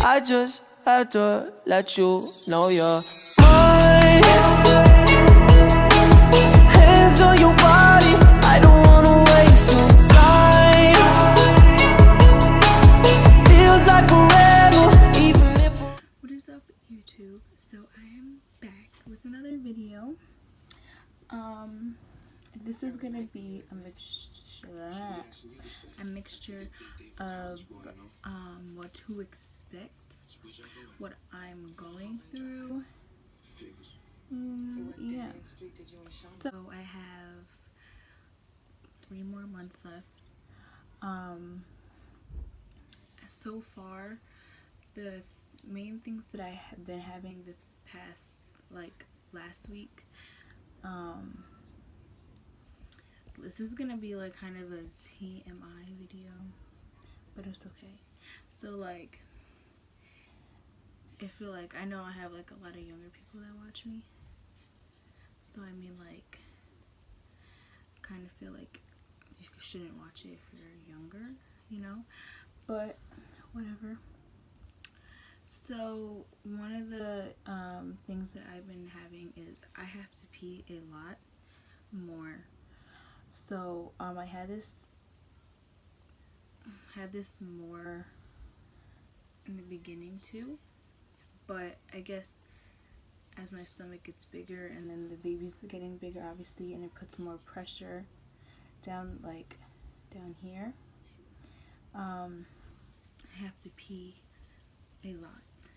I just had to let you know you're mine. Hands on your body, I don't wanna waste no time. Feels like forever, even if. What is up, YouTube? So I am back with another video. This is gonna be a mixture of what to expect, what I'm going through. Yeah. So I have 3 more months left. So far, the main things that I have been having the past, like last week, this is gonna be like kind of a TMI video, but it's okay. So like, I feel like I know I have like a lot of younger people that watch me, so I mean like, I kind of feel like you shouldn't watch it if you're younger, you know, but whatever. So one of the things that I've been having is I have to pee a lot more. So I had this more in the beginning too, but I guess as my stomach gets bigger and then the baby's getting bigger, obviously, and it puts more pressure down, like down here, I have to pee a lot.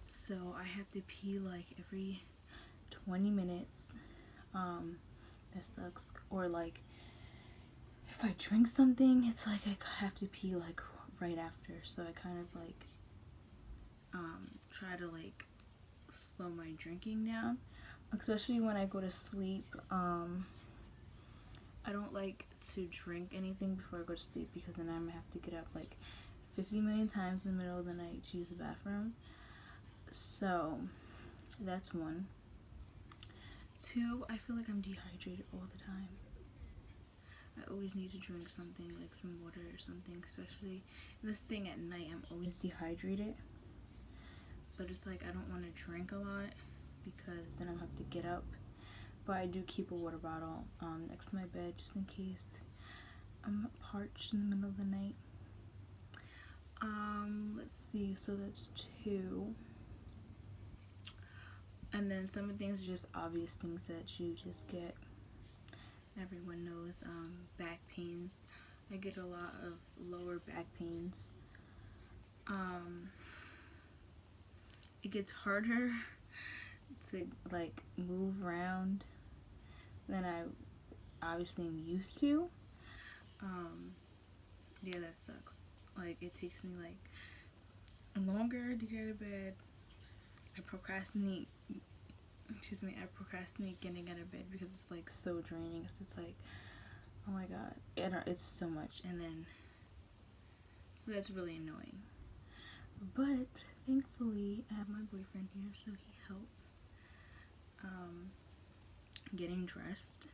So I have to pee like every 20 minutes. That sucks. Or like if I drink something, it's like I have to pee like right after. So I kind of like try to like slow my drinking down, especially when I go to sleep. I don't like to drink anything before I go to sleep because then I'm gonna have to get up like 50 million times in the middle of the night to use the bathroom. So that's one. Two, I feel like I'm dehydrated all the time. I always need to drink something, like some water or something, especially this thing at night. I'm always dehydrated, but it's like I don't want to drink a lot because then I'll have to get up. But I do keep a water bottle next to my bed just in case I'm parched in the middle of the night. Let's see, so that's two. And then some of the things are just obvious things that you just get. Everyone knows back pains. I get a lot of lower back pains. It gets harder to like move around than I obviously am used to. Yeah, that sucks. Like it takes me like longer to get out of bed. I procrastinate getting out of bed because it's like so draining. It's like, oh my god, it's so much. And then, so that's really annoying. But thankfully, I have my boyfriend here, so he helps getting dressed.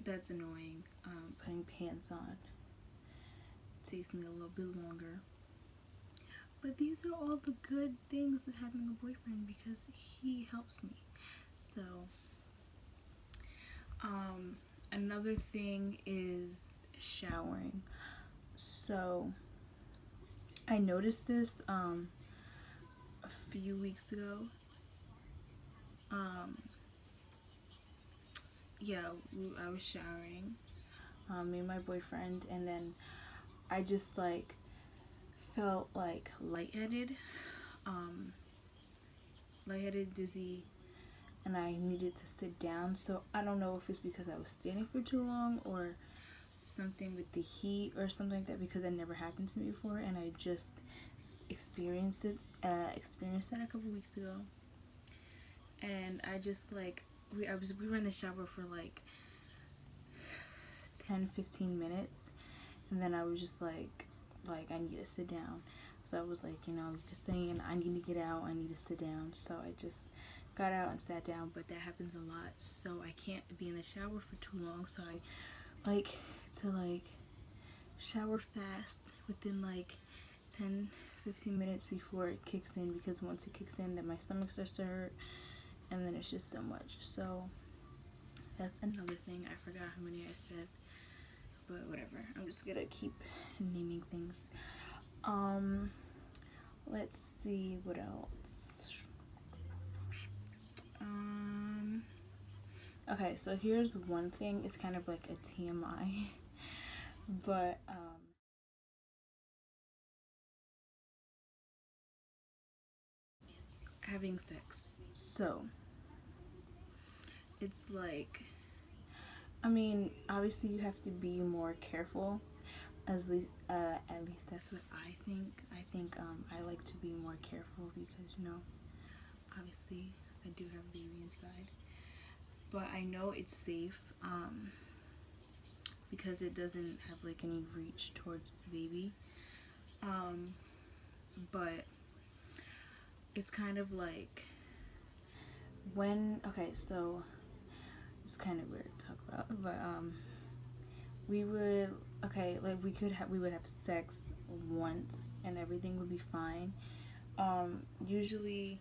That's annoying. Putting pants on takes me a little bit longer. But these are all the good things of having a boyfriend because he helps me. So, another thing is showering. So, I noticed this a few weeks ago. I was showering, me and my boyfriend, and then I just like felt like lightheaded, dizzy, and I needed to sit down. So I don't know if it's because I was standing for too long or something with the heat or something like that, because that never happened to me before, and I just experienced that a couple weeks ago. And I just like we were in the shower for like 10-15 minutes, and then I was just like I need to sit down. So I was like, just saying I need to get out, I need to sit down. So I just got out and sat down, but that happens a lot, so I can't be in the shower for too long. So I like to like shower fast within like 10-15 minutes before it kicks in, because once it kicks in then my stomach starts to hurt, and then it's just so much. So that's another thing. I forgot how many I said, but whatever. I'm just gonna keep naming things. Let's see what else. Okay, so here's one thing. It's kind of like a TMI, but having sex. So it's like, I mean, obviously you have to be more careful. At least that's what I think. I think I like to be more careful because, you know, obviously I do have a baby inside, but I know it's safe because it doesn't have like any reach towards the baby. But it's kind of like when, okay, so it's kind of weird to talk about, but we would, okay, like we would have sex once and everything would be fine. Usually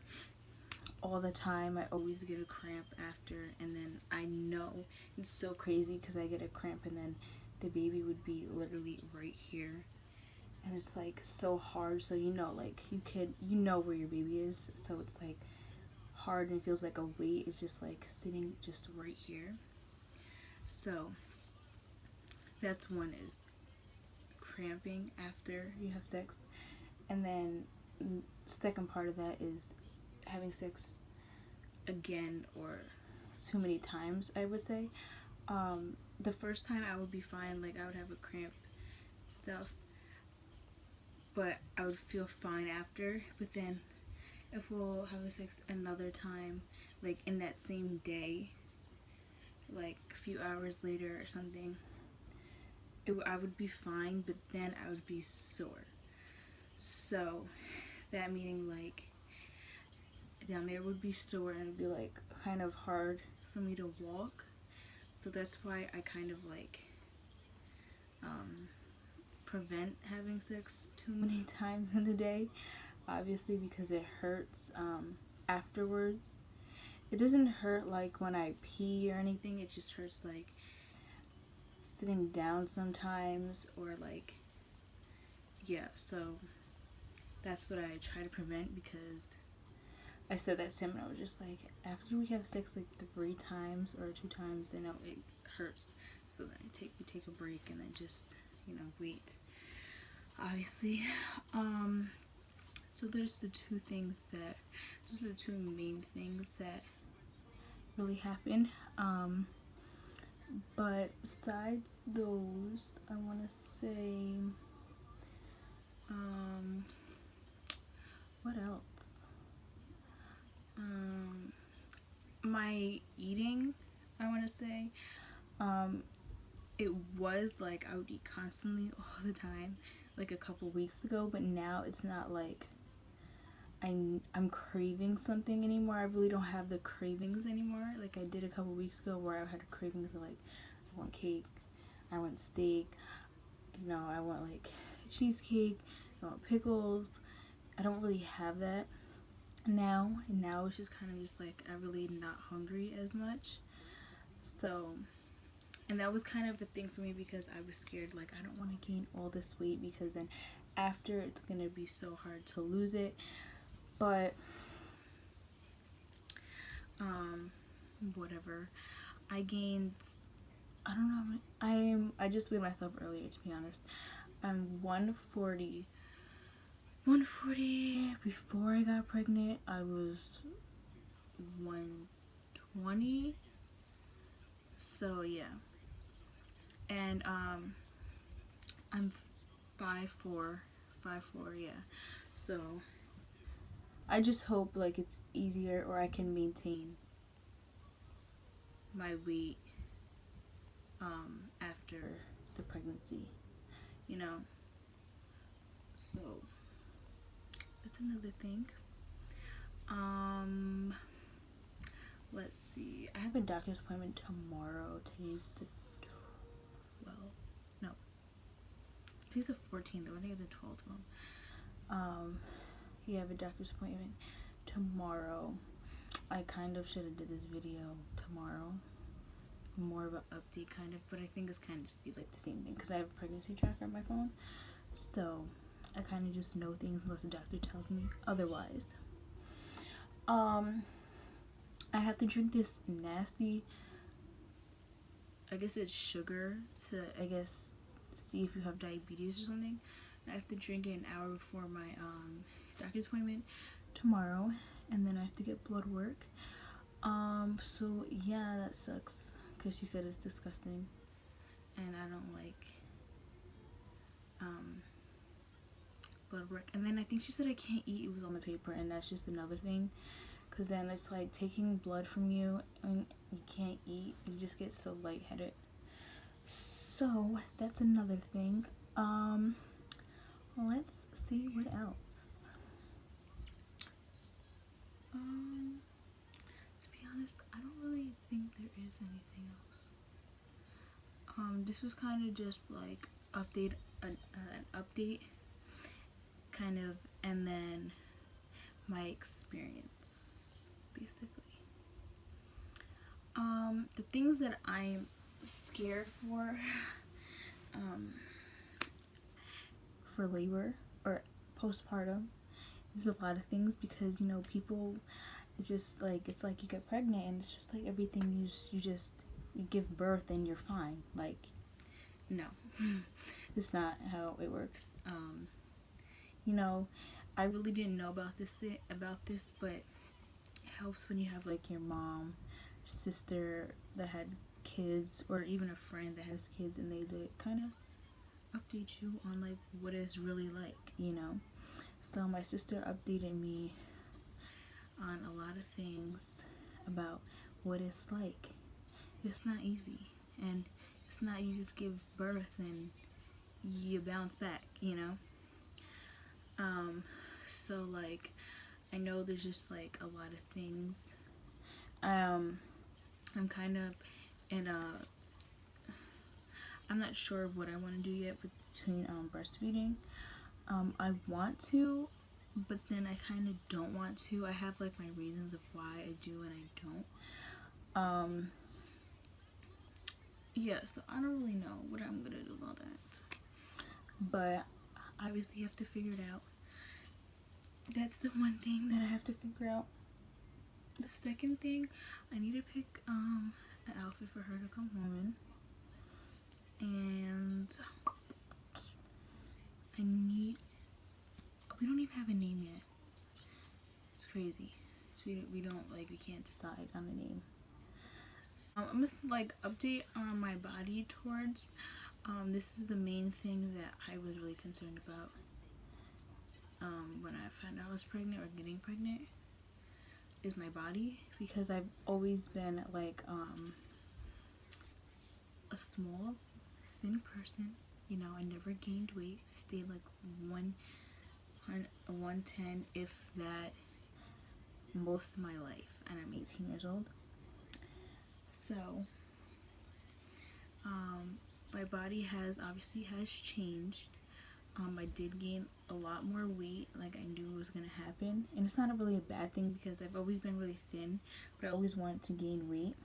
all the time I always get a cramp after, and then I know it's so crazy because I get a cramp and then the baby would be literally right here, and it's like so hard. So you know, like you know where your baby is, so it's like hard and it feels like a weight is just like sitting just right here. So that's one, is cramping after you have sex. And then second part of that is having sex again or too many times, I would say. The first time I would be fine, like I would have a cramp stuff, but I would feel fine after. But then if we'll have sex another time, like in that same day, like a few hours later or something, I would be fine, but then I would be sore. So that meaning like down there would be sore and it would be like kind of hard for me to walk. So that's why I kind of like prevent having sex too many times in a day, obviously, because it hurts afterwards. It doesn't hurt like when I pee or anything, it just hurts like sitting down sometimes, or like, yeah. So that's what I try to prevent, because I said that to him and I was just like, after we have sex like 3 times or 2 times, you know, it hurts. So then we take a break and then just, you know, wait, obviously. So there's those are the 2 main things that really happen. But besides those, I want to say, what else? My eating, I want to say, it was like I would eat constantly all the time, like a couple weeks ago, but now it's not like I'm craving something anymore. I really don't have the cravings anymore like I did a couple weeks ago, where I had a craving for like, I want cake, I want steak, you know, I want like cheesecake, I want pickles. I don't really have that now. Now it's just kind of just like I'm really not hungry as much. So, and that was kind of the thing for me, because I was scared, like I don't want to gain all this weight because then after it's gonna be so hard to lose it. But whatever, I gained, I don't know, I just weighed myself earlier, to be honest. I'm 140. Before I got pregnant I was 120. So yeah. And I'm 5'4", yeah. So I just hope like it's easier, or I can maintain my weight after the pregnancy, you know. So that's another thing. Let's see. I have a doctor's appointment tomorrow. Today's the 12th. No. Today's the 14th. I think it's the 12th one. You have a doctor's appointment tomorrow. I kind of should have did this video tomorrow, more of an update kind of, but I think it's kind of just be like the same thing because I have a pregnancy tracker on my phone, so I kind of just know things unless the doctor tells me otherwise. I have to drink this nasty, I guess it's sugar, to I guess see if you have diabetes or something. I have to drink it an hour before my doctor's appointment tomorrow, and then I have to get blood work. So yeah, that sucks because she said it's disgusting, and I don't like blood work. And then I think she said I can't eat. It was on the paper, and that's just another thing, because then it's like taking blood from you and you can't eat. You just get so lightheaded. So that's another thing. Let's see what else. To be honest, I don't really think there is anything else. This was kind of just like an update, kind of, and then my experience, basically. The things that I'm scared for labor or postpartum is a lot of things, because you know, people, it's just like, it's like you get pregnant and it's just like everything you give birth and you're fine. Like, no. It's not how it works. You know, I really didn't know about this, but it helps when you have like your mom, sister that had kids, or even a friend that has kids, and they kind of update you on like what it's really like, you know. So my sister updated me on a lot of things about what it's like. It's not easy, and it's not you just give birth and you bounce back, you know. So like, I know there's just like a lot of things. I'm kind of in I'm not sure what I want to do yet between breastfeeding. I want to, but then I kind of don't want to. I have like my reasons of why I do and I don't. Yeah, so I don't really know what I'm gonna do about that, but I obviously have to figure it out. That's the one thing that I have to figure out. The second thing, I need to pick an outfit for her to come home in, and we don't even have a name yet. It's crazy. So we can't decide on a name. I'm just like update on my body towards. This is the main thing that I was really concerned about when I found out I was pregnant or getting pregnant, is my body, because I've always been like a small, thin person. You know, I never gained weight. I stayed like 110, if that, most of my life, and I'm 18 years old. So my body obviously has changed. I did gain a lot more weight, like I knew it was gonna happen, and it's not really a bad thing because I've always been really thin, but I always wanted to gain weight.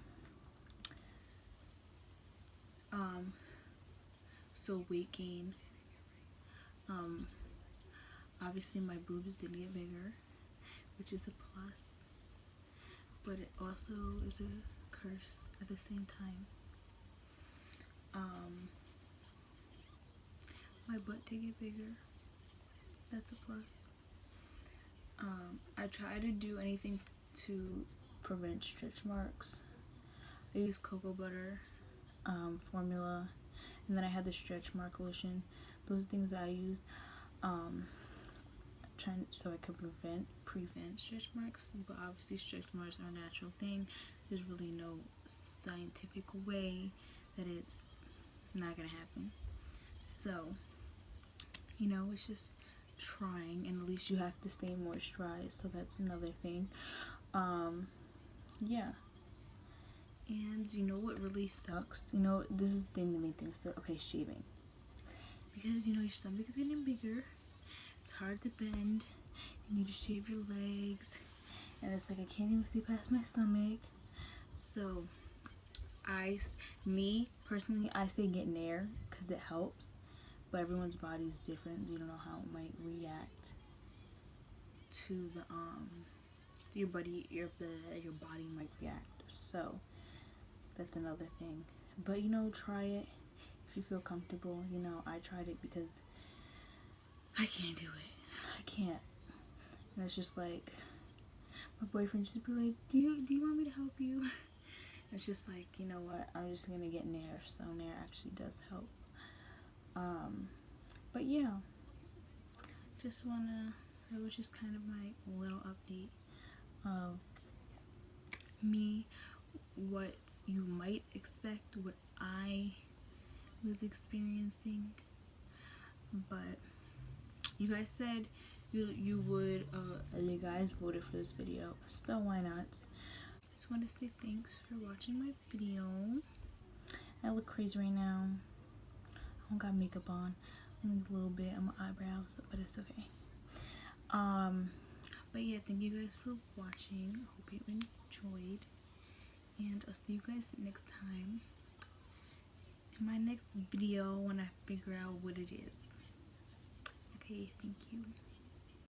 So weight gain. Obviously my boobs did get bigger, which is a plus, but it also is a curse at the same time. My butt did get bigger. That's a plus. I try to do anything to prevent stretch marks. I use cocoa butter formula, and then I had the stretch mark lotion. Those are things that I use so I can prevent stretch marks. But obviously stretch marks are a natural thing. There's really no scientific way that it's not gonna happen. So, you know, it's just trying, and at least you have to stay moisturized, so that's another thing. Yeah. And you know what really sucks? You know, this is the main thing. So, okay, shaving. Because, you know, your stomach is getting bigger, it's hard to bend. You need to shave your legs, and it's like I can't even see past my stomach. So me personally, I say get Nair because it helps, but everyone's body is different. You don't know how it might react to the your body might react. So that's another thing. But you know, try it if you feel comfortable. You know, I tried it because I can't do it. I can't. And it's just like my boyfriend just be like, do you want me to help you? It's just like, you know what, I'm just gonna get Nair. So Nair actually does help. But yeah, that was just kind of my little update of me, what you might expect, what I was experiencing. But you guys said you would you guys voted for this video, so why not? Just want to say thanks for watching my video. I look crazy right now. I don't got makeup on, only a little bit on my eyebrows, but it's okay. But yeah, thank you guys for watching. I hope you enjoyed, and I'll see you guys next time in my next video when I figure out what it is. Okay, thank you.